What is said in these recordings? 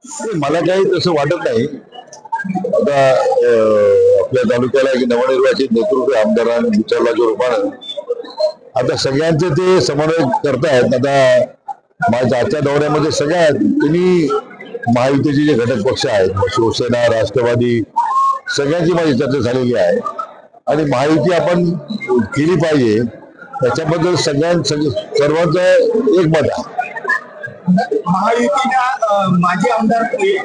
मला काही तसं वाटत नाही. आता आपल्या तालुक्याला एक नवनिर्वाचित नेतृत्व आमदारांनी विचारल्याच्या रूपानं आता सगळ्यांचे ते समन्वय करतायत. आता माझ्या आजच्या दौऱ्यामध्ये सगळ्यात तिन्ही महायुतीचे जे घटक पक्ष आहेत, शिवसेना, राष्ट्रवादी, सगळ्यांची माझी चर्चा झालेली आहे आणि महायुती आपण केली पाहिजे त्याच्याबद्दल सर्वांचं एकमत आहे. महायुतीला माजी आमदार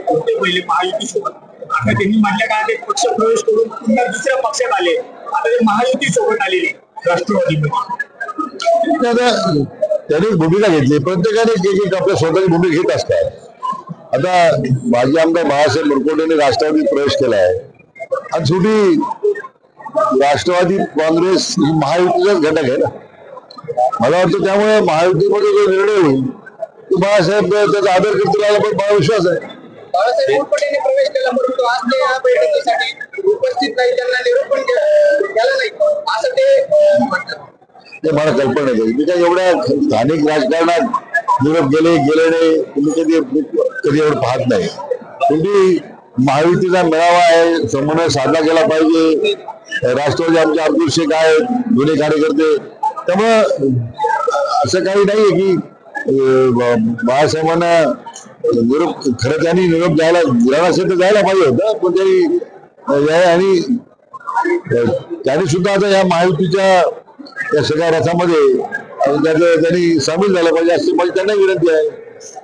होते पहिले महायुती सोबत, आता त्यांनी मधल्या काळात एक पक्ष प्रवेश करून पुन्हा दुसऱ्या पक्षात आले, आता ते महायुती सोबत आलेले राष्ट्रवादीमध्ये. त्यांनी भूमिका घेतली, प्रत्येकाने एक आपल्या स्वतःची भूमिका घेत असतात. आता माजी आमदार बाळासाहेब मुरकुटेंनी राष्ट्रवादीत प्रवेश केला आहे आणि शेवटी राष्ट्रवादी काँग्रेस ही महायुतीचाच घटक आहे ना. मला वाटतं त्यामुळे महायुतीमध्ये जो निर्णय होईल तो बाळासाहेब त्याचा आदर करतील याला पण मला विश्वास आहे. बाळासाहेब मुरकुटेंनी प्रवेश केला परंतु आज ते या बैठकीसाठी उपस्थित नाही, त्यांना निरोप पण केला नाही असं ते म्हटलं. ते मला कल्पना नाही. मी काय एवढ्या स्थानिक राजकारणात निरोप गेले नाही तुम्ही कधी एवढं पाहत नाही. शेवटी महायुतीचा मेळावा आहे, समन्वय साधला गेला पाहिजे. राष्ट्रवादी आमचे अब्दुल शेख आहेत, जुने कार्यकर्ते, त्यामुळं असं काही नाहीये की बाळासाहेबांना निरोप खरं त्यांनी निरोप द्यायला दिला असेल तर जायला पाहिजे होतं, पण त्यांनी आणि त्यांनी सुद्धा आता या महायुतीच्या या सगळ्या रथामध्ये त्यांनी सामील झालं पाहिजे अशी माझी त्यांना विनंती आहे.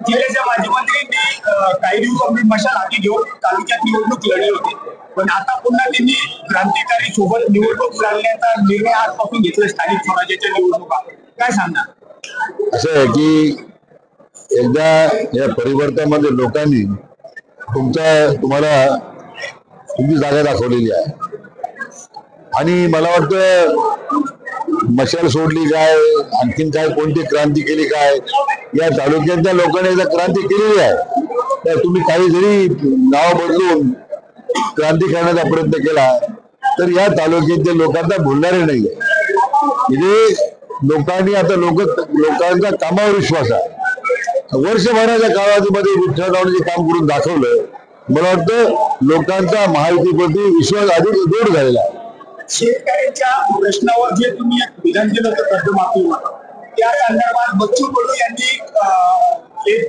जिल्ह्याच्या माजी मंत्र्यांनी काही दिवसांपूर्वी मशाल हाती घेऊन तालुक्यात निवडणूक लढली होती, पण आता पुन्हा त्यांनी क्रांतिकारी सोबत निवडणूक लढण्याचा निर्णय आजपासून घेतला. स्थानिक स्वराज्याच्या निवडणुका काय सांगणार? असं आहे की एकदा या परिवर्तनामध्ये लोकांनी तुम्हाला तुमची जागा दाखवलेली आहे आणि मला वाटतं मशाल सोडली काय, आणखीन काय, कोणती क्रांती केली काय, या तालुक्यातल्या लोकांनी एकदा क्रांती केलेली आहे. तर तुम्ही काही जरी नाव बदलून क्रांती करण्याचा प्रयत्न केला तर या तालुक्यातल्या लोकांना भुलणारे नाहीये. म्हणजे लोकांनी आता लोकांचा कामावर विश्वास आहे. वर्षभराच्या कालावधीमध्ये विठ्ठलरावांनी जे काम करून दाखवलं, मला वाटतं लोकांचा महायुतीप्रती विश्वास अधिक दृढ झालेला आहे. शेतकऱ्यांच्या प्रश्नावर जे तुम्ही विधान केलं होतं कर्जमाफीवर, त्या संदर्भात बच्चू कडू यांनी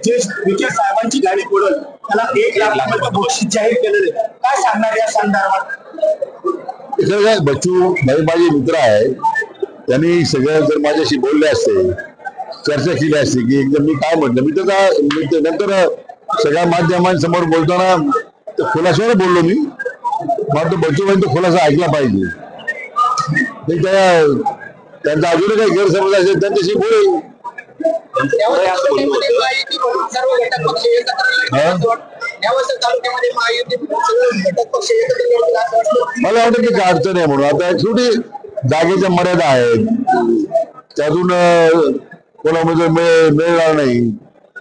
जे विखे साहेबांची गाडी पडल त्याला 1 लाख बक्षीस जाहीर केलेलं आहे. काय सांगणार या संदर्भात? बच्चू माझे मित्र आहे, त्यांनी सगळं जर माझ्याशी बोलले असते, चर्चा केली असते की एकदम मी काय म्हटलं, मी नंतर सगळ्या माध्यमांसमोर बोलताना खुलाशावर बोललो. मी मात्र बच्चूबाई तो खुलासा ऐकला पाहिजे. त्यांचा अजूनही काही गैरसमज असेल त्यांच्याशी बोलेल. मला वाटतं की काय अडचण आहे म्हणून. आता शेवटी जागेच्या मर्यादा आहेत, त्यातून कोणामध्ये मिळणार नाही,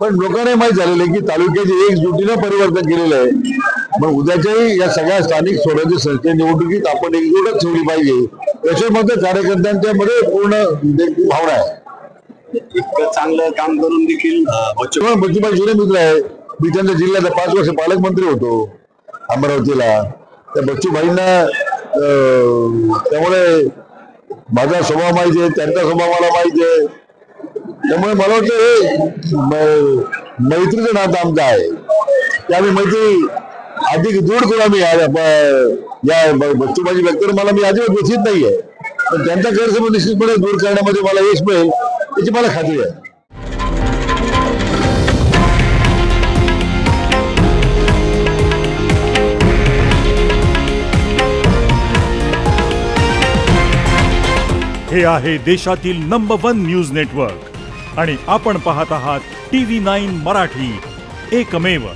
पण लोकांना माहीत झालेलं आहे की तालुक्याची एकजुटीनं परिवर्तन केलेलं आहे. मग उद्याच्याही या सगळ्या स्थानिक स्वराज्य संस्थे निवडणुकीत आपण एकजूटच ठेवली पाहिजे, याच्यामध्ये कार्यकर्त्यांच्या मध्ये पूर्ण भावना आहे. इतकं चांगलं काम करून देखील बच्चूबाई जुने मित्र आहे. मी त्यांच्या जिल्ह्यात 5 वर्ष पालकमंत्री होतो अमरावतीला. त्या बच्चूबाईंना त्यामुळे माझा स्वभाव माहिती आहे, त्यांचा स्वभाव मला माहिती आहे. त्यामुळे मला वाटतं मैत्रीचं नातं आमचं आहे. त्यामुळे मैत्री अधिक दृढ करू आम्ही. या बच्चूबाई व्यक्तीवर मला मी अजिबात व्यथित नाहीये, पण त्यांचा गैरसमज निश्चितपणे दूर करण्यामध्ये मला यश मिळेल याची मला खात्री आहे. हे आहे देशातील नंबर 1 न्यूज नेटवर्क आणि आपण पाहत आहात TV9 मराठी, एकमेव.